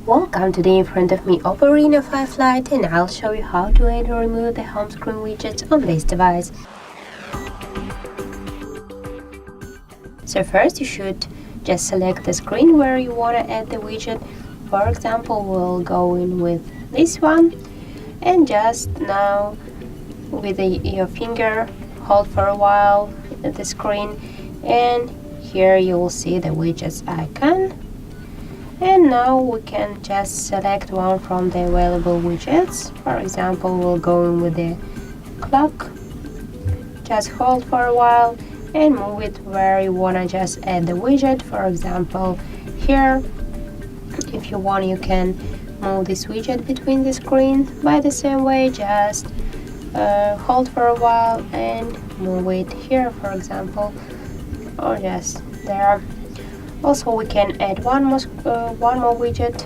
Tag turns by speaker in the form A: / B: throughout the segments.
A: Welcome. Today in front of me OPPO Reno5 Lite, and I'll show you how to add or remove the home screen widgets on this device. So first you should just select the screen where you want to add the widget. For example, we'll go in with this one, and just now with your finger hold for a while at the screen, and here you will see the widgets icon. And now we can just select one from the available widgets. For example, we'll go in with the clock. Just hold for a while and move it where you want to just add the widget. For example, here, if you want, you can move this widget between the screens by the same way. Just hold for a while and move it here, for example, or just there. Also, we can add one more widget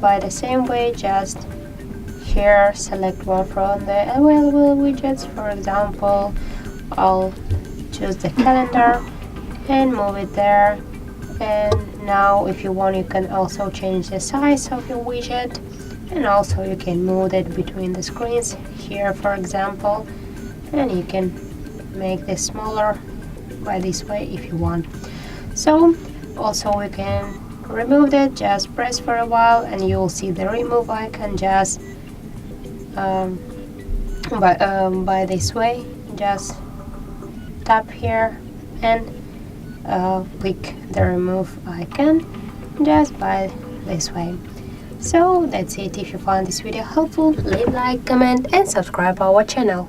A: by the same way. Just here, select one from the available widgets. For example, I'll choose the calendar and move it there. And now if you want, you can also change the size of your widget, and also you can move it between the screens here, for example, and you can make this smaller by this way if you want. So also we can remove it. Just press for a while and you will see the remove icon. Just by this way, just tap here and click the remove icon just by this way. So that's it. If you found this video helpful, leave a like, comment and subscribe our channel.